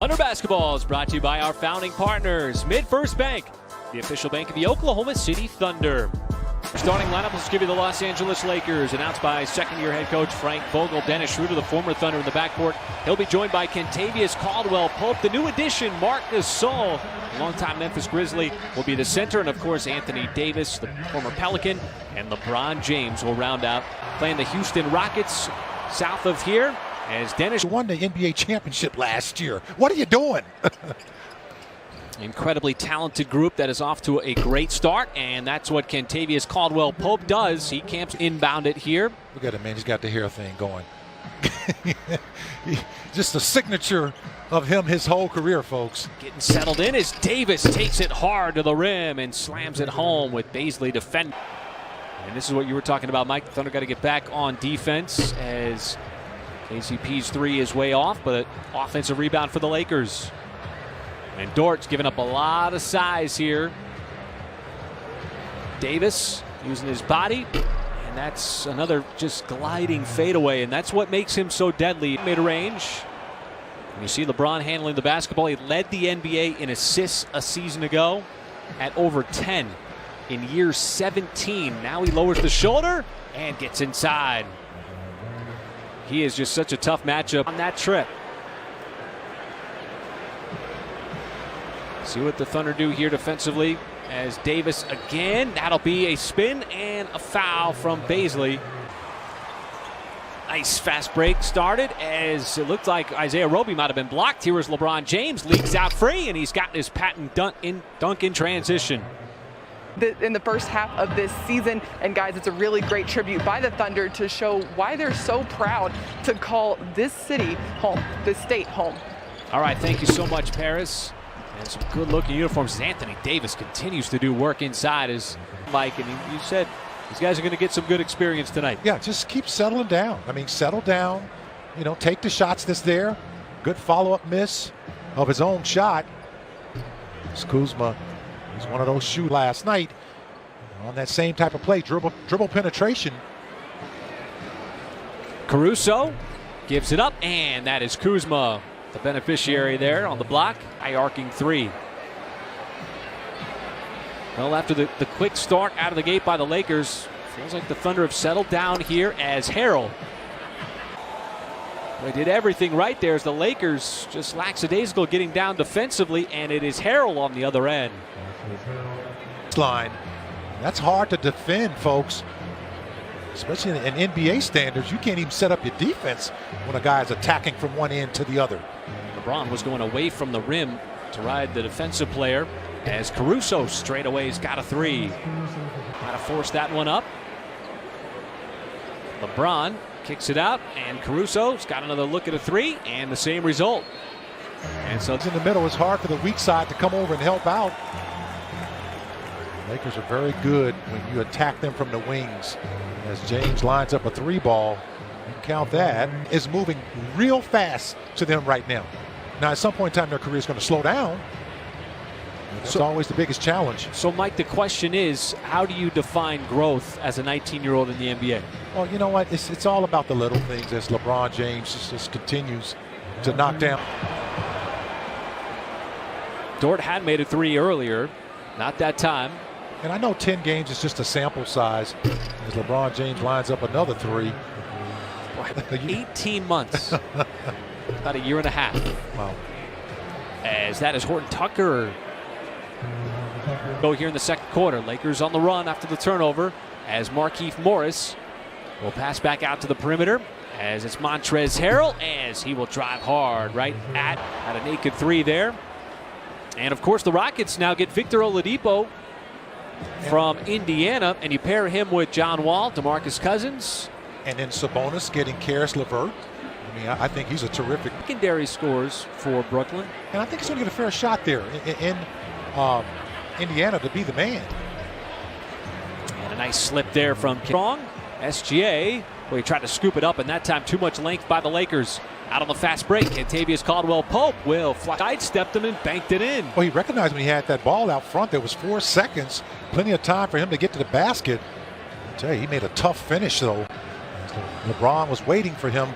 Thunder Basketball is brought to you by our founding partners, MidFirst Bank, the official bank of the Oklahoma City Thunder. Starting lineup, let's give you the Los Angeles Lakers, announced by second-year head coach Frank Vogel. Dennis Schroeder, the former Thunder, in the backcourt. He'll be joined by Kentavious Caldwell-Pope. The new addition, Marc Gasol, longtime Memphis Grizzly, will be the center. And, of course, Anthony Davis, the former Pelican, and LeBron James will round out playing the Houston Rockets south of here. As Dennis won the NBA championship last year. What are you doing? Incredibly talented group that is off to a great start, and that's what Kentavious Caldwell-Pope does. He camps inbound it here. Look at him, man. He's got the hair thing going. Just a signature of him his whole career, folks. Getting settled in as Davis takes it hard to the rim and slams it home with Bazley defending. And this is what you were talking about, Mike. The Thunder got to get back on defense as KCP's three is way off, but offensive rebound for the Lakers. And Dort's giving up a lot of size here. Davis using his body, and that's another just gliding fadeaway, and that's what makes him so deadly mid-range. And you see LeBron handling the basketball. He led the NBA in assists a season ago at over 10 in year 17. Now he lowers the shoulder and gets inside. He is just such a tough matchup on that trip. See what the Thunder do here defensively as Davis again. That'll be a spin and a foul from Bazley. Nice fast break started as it looked like Isaiah Roby might have been blocked. Here was LeBron James, leaks out free, and he's got his patent dunk in transition. In the first half of this season. And guys, it's a really great tribute by the Thunder to show why they're so proud to call this city home, this state home. All right, thank you so much, Paris. And some good looking uniforms as Anthony Davis continues to do work inside as Mike, and you said these guys are going to get some good experience tonight. Yeah, just keep settling down. I mean, settle down, you know, take the shots that's there. Good follow-up miss of his own shot. It's Kuzma. He's one of those shoot last night on that same type of play, dribble penetration. Caruso gives it up, and that is Kuzma, the beneficiary there on the block. High arcing three. Well, after the quick start out of the gate by the Lakers, feels like the Thunder have settled down here as Harrell. They did everything right there as the Lakers just lackadaisical getting down defensively, and it is Harrell on the other end. Line. That's hard to defend, folks. Especially in NBA standards, you can't even set up your defense when a guy is attacking from one end to the other. LeBron was going away from the rim to ride the defensive player as Caruso straight away has got a three. Might have forced that one up. LeBron kicks it out, and Caruso's got another look at a three, and the same result. And so it's in the middle. It's hard for the weak side to come over and help out. Lakers are very good when you attack them from the wings. As James lines up a three ball, you count that, is moving real fast to them right now. Now, at some point in time, their career is going to slow down. That's always the biggest challenge. So, Mike, the question is, how do you define growth as a 19-year-old in the NBA? Well, you know what? It's all about the little things as LeBron James just continues to knock down. Dort had made a three earlier, not that time. And I know 10 games is just a sample size as LeBron James lines up another three. 18 months. About a year and a half. Wow. As that is Horton Tucker. Go here in the second quarter. Lakers on the run after the turnover as Markieff Morris will pass back out to the perimeter as it's Montrezl Harrell as he will drive hard right at a naked three there. And of course the Rockets now get Victor Oladipo from Indiana, and you pair him with John Wall, DeMarcus Cousins. And then Sabonis getting Karis LeVert. I mean, I think he's a terrific secondary scores for Brooklyn. And I think he's going to get a fair shot there in Indiana to be the man. And a nice slip there from Strong. SGA, well, he tried to scoop it up, and that time too much length by the Lakers. Out on the fast break, Kentavious Caldwell-Pope will sidestepped him and banked it in. Well, he recognized when he had that ball out front, there was 4 seconds. Plenty of time for him to get to the basket. I tell you, he made a tough finish, though. LeBron was waiting for him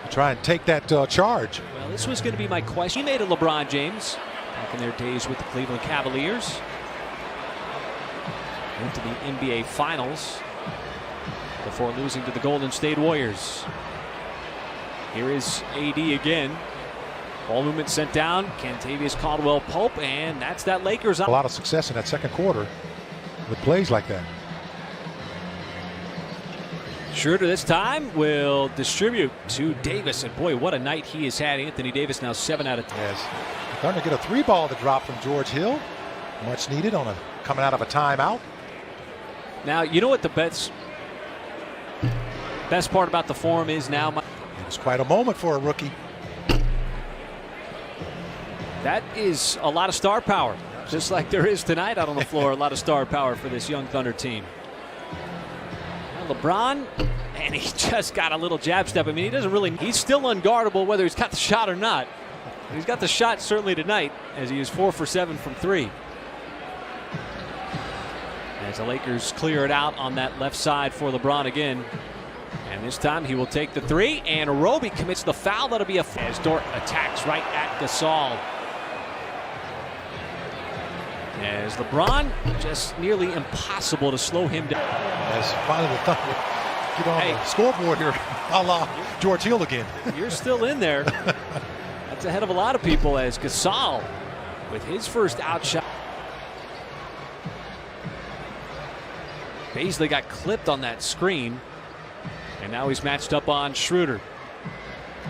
try and take that charge. Well, this was going to be my question. He made a LeBron James back in their days with the Cleveland Cavaliers. Went to the NBA Finals before losing to the Golden State Warriors. Here is AD again. Ball movement sent down. Kentavious Caldwell-Pope, and that's that Lakers. A lot of success in that second quarter with plays like that. Schroeder this time will distribute to Davis, and boy, what a night he has had. Anthony Davis now 7 out of 10. Yes. Starting to get a 3-ball to drop from George Hill. Much needed on coming out of a timeout. Now, you know what the best part about the form is now? It was quite a moment for a rookie. That is a lot of star power, just like there is tonight out on the floor. A lot of star power for this young Thunder team. Now LeBron, and he just got a little jab step. I mean, he's still unguardable whether he's got the shot or not. He's got the shot certainly tonight, as he is 4 for 7 from 3. As the Lakers clear it out on that left side for LeBron again. And this time he will take the 3, and Roby commits the foul. That'll be as Dort attacks right at Gasol. As LeBron, just nearly impossible to slow him down. As finally the Thunder get on the scoreboard here, a la George Hill again. You're still in there. That's ahead of a lot of people as Gasol with his first outshot. Baisley got clipped on that screen, and now he's matched up on Schroeder.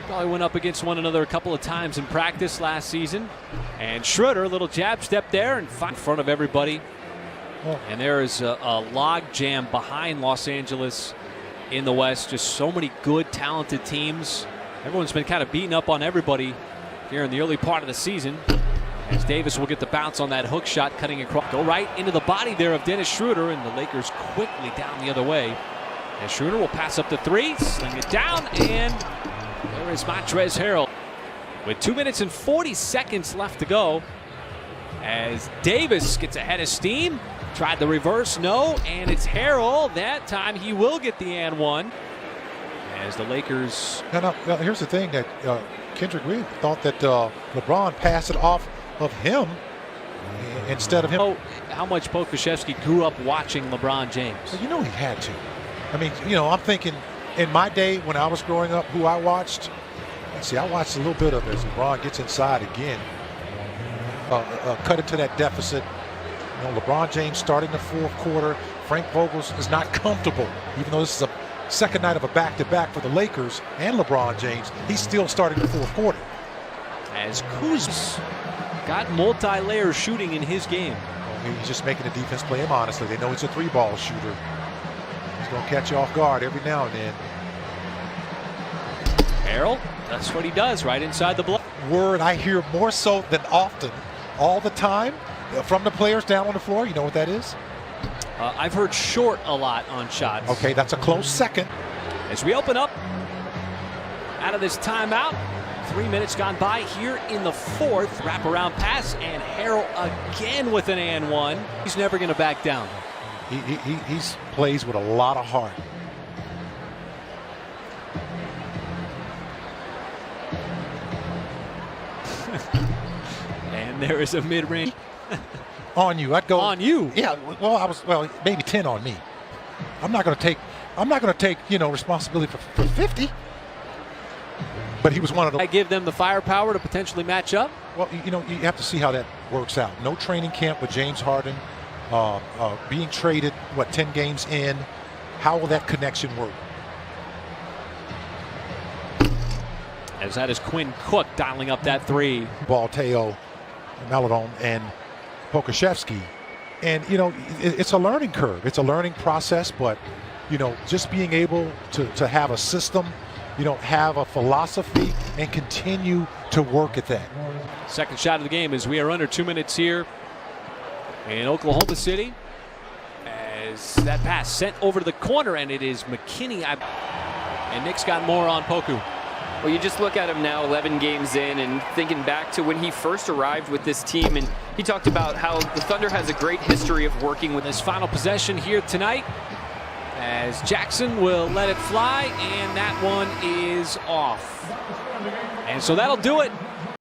Probably went up against one another a couple of times in practice last season. And Schroeder, a little jab step there in front of everybody. And there is a log jam behind Los Angeles in the West. Just so many good, talented teams. Everyone's been kind of beating up on everybody here in the early part of the season. As Davis will get the bounce on that hook shot, cutting across. Go right into the body there of Dennis Schroeder, and the Lakers quickly down the other way. And Schroeder will pass up the 3, sling it down, and there is Montrezl Harrell. With 2 minutes and 40 seconds left to go, as Davis gets ahead of steam. Tried the reverse, no, and it's Harrell. That time he will get the and one. As the Lakers. Now, here's the thing that Kendrick Reed thought that LeBron passed it off of him instead of him. Oh, how much Pokusevski grew up watching LeBron James. Well, you know he had to. I mean, you know, I'm thinking in my day when I was growing up, who I watched. Let's see, I watched a little bit of it as LeBron gets inside again. Cut into that deficit. You know, LeBron James starting the fourth quarter. Frank Vogel is not comfortable, even though this is a second night of a back-to-back for the Lakers and LeBron James. He's still starting the fourth quarter. As Kuzma got multi-layer shooting in his game. He's just making the defense play him honestly. They know he's a 3-ball shooter. He's going to catch you off guard every now and then. Harrell, that's what he does right inside the block. Word I hear more so than often, all the time, from the players down on the floor. You know what that is? I've heard short a lot on shots. Okay, that's a close second. As we open up out of this timeout, 3 minutes gone by here in the fourth. Wraparound pass, and Harrell again with an and one. He's never going to back down. He plays with a lot of heart. And there is a mid-range. On you, I'd go on you. Yeah, well, maybe 10 on me. I'm not going to take, you know, responsibility for 50. But he was one of the. I give them the firepower to potentially match up. Well, you know, you have to see how that works out. No training camp with James Harden, being traded 10 games in. How will that connection work? As that is Quinn Cook dialing up that 3. Ball, Teo, Maledon, and Pokusevski. And, you know, it's a learning curve. It's a learning process, but, you know, just being able to have a system, you know, have a philosophy and continue to work at that. Second shot of the game as we are under 2 minutes here in Oklahoma City. As that pass sent over to the corner, and it is McKinney. And Nick's got more on Poku. Well, you just look at him now 11 games in and thinking back to when he first arrived with this team, and he talked about how the Thunder has a great history of working with his final possession here tonight. as Jackson will let it fly, and that one is off. And so that'll do it